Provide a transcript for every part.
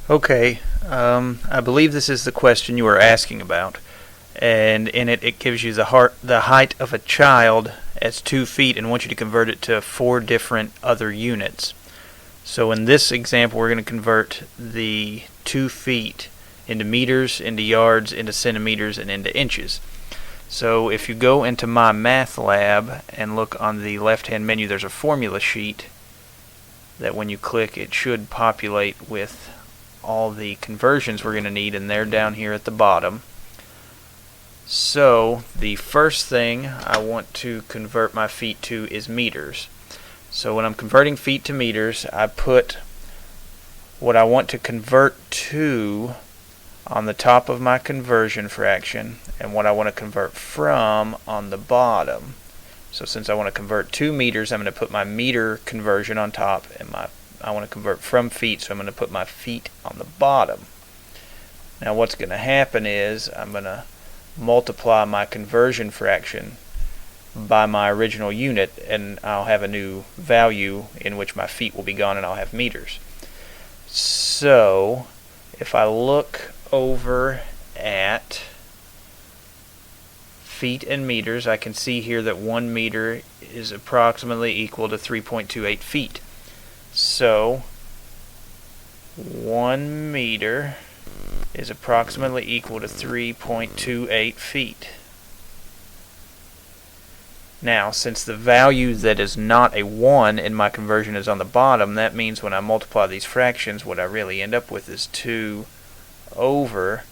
Okay, I believe this is the question you were asking about, and in it gives you the height of a child as 2 feet and wants you to convert it to 4 different other units. So in this example, we're going to convert the 2 feet into meters, into yards, into centimeters, and into inches. So if you go into My Math Lab and look on the left-hand menu, there's a formula sheet that when you click, it should populate with all the conversions we're going to need, and they're down here at the bottom. So the first thing I want to convert my feet to is meters. So when I'm converting feet to meters, I put what I want to convert to on the top of my conversion fraction and what I want to convert from on the bottom. So since I want to convert to meters, I'm going to put my meter conversion on top, and I want to convert from feet, so I'm going to put my feet on the bottom. Now what's going to happen is I'm going to multiply my conversion fraction by my original unit, and I'll have a new value in which my feet will be gone and I'll have meters. So if I look over at feet and meters, I can see here that 1 meter is approximately equal to 3.28 feet. So 1 meter is approximately equal to 3.28 feet. Now, since the value that is not a 1 in my conversion is on the bottom, that means when I multiply these fractions, what I really end up with is 2 over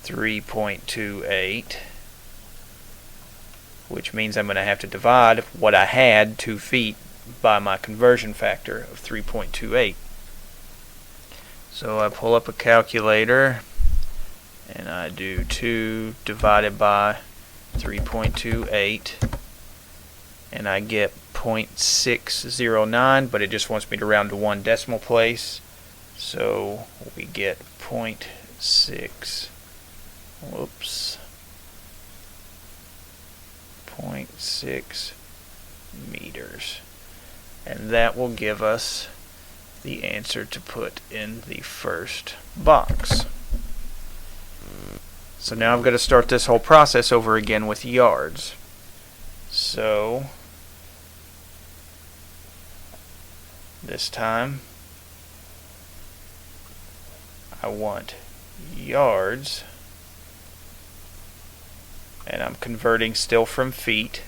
3.28, which means I'm going to have to divide what I had, 2 feet, by my conversion factor of 3.28. So I pull up a calculator and I do 2 divided by 3.28, and I get 0.609, but it just wants me to round to 1 decimal place, so we get 0.6 meters. And that will give us the answer to put in the first box. So now I've got to start this whole process over again with yards. So this time I want yards, and I'm converting still from feet.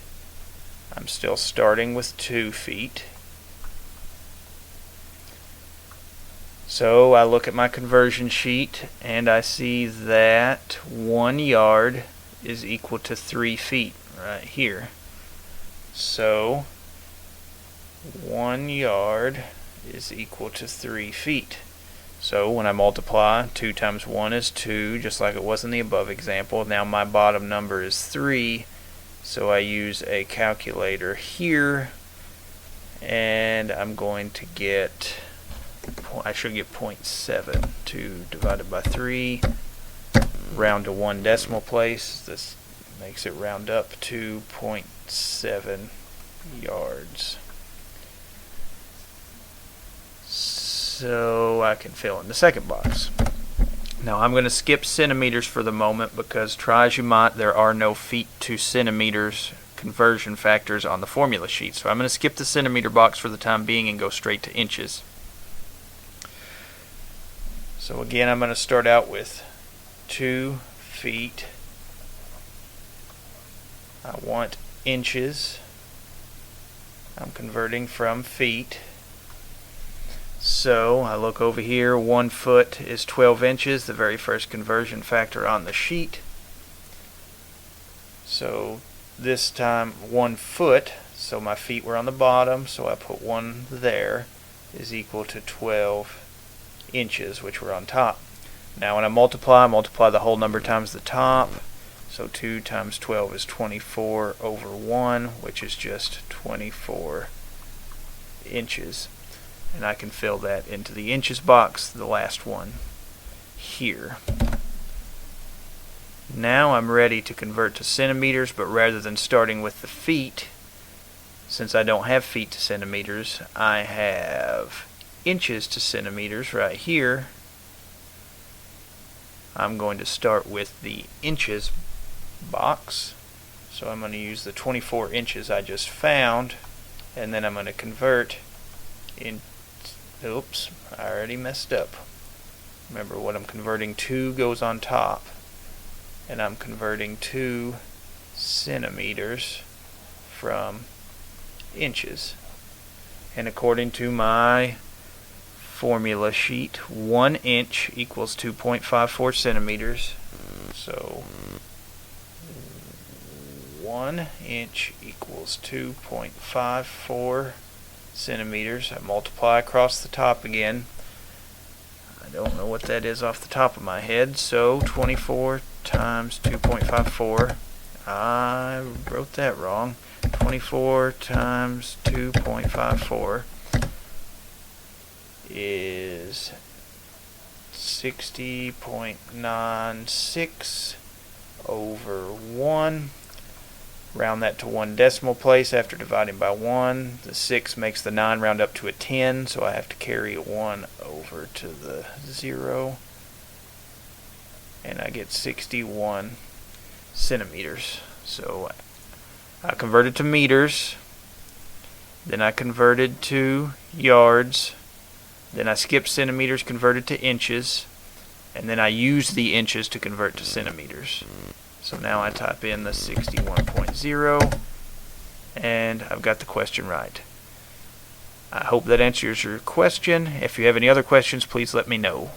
I'm still starting with 2 feet. So I look at my conversion sheet and I see that 1 yard is equal to 3 feet right here. So 1 yard is equal to 3 feet. So when I multiply, 2 times 1 is 2, just like it was in the above example. Now my bottom number is 3, so I use a calculator here, and I'm going to get, I should get 0.7. 2 divided by 3, round to 1 decimal place. This makes it round up to 0.7 yards. So I can fill in the second box. Now I'm going to skip centimeters for the moment because, try as you might, there are no feet to centimeters conversion factors on the formula sheet. So I'm going to skip the centimeter box for the time being and go straight to inches. So again, I'm going to start out with 2 feet. I want inches. I'm converting from feet. So I look over here, 1 foot is 12 inches, the very first conversion factor on the sheet. So this time 1 foot, so my feet were on the bottom, so I put 1 there, is equal to 12 inches, which were on top. Now when I multiply the whole number times the top. So 2 times 12 is 24 over 1, which is just 24 inches. And I can fill that into the inches box, the last one here. Now I'm ready to convert to centimeters, but rather than starting with the feet, since I don't have feet to centimeters, I have inches to centimeters right here. I'm going to start with the inches box. So I'm going to use the 24 inches I just found, and then I'm going to convert in, oops, I already messed up. Remember, what I'm converting to goes on top, and I'm converting to centimeters from inches. And according to my formula sheet, 1 inch equals 2.54 centimeters. So 1 inch equals 2.54 centimeters. I multiply across the top again. I don't know what that is off the top of my head, so 24 times 2.54. I wrote that wrong. 24 times 2.54 is 60.96 over 1. Round that to 1 decimal place after dividing by 1. The 6 makes the 9 round up to a 10, so I have to carry a 1 over to the 0. And I get 61 centimeters. So I converted to meters, then I converted to yards, then I skipped centimeters, converted to inches, and then I used the inches to convert to centimeters. So now I type in the 61.0, and I've got the question right. I hope that answers your question. If you have any other questions, please let me know.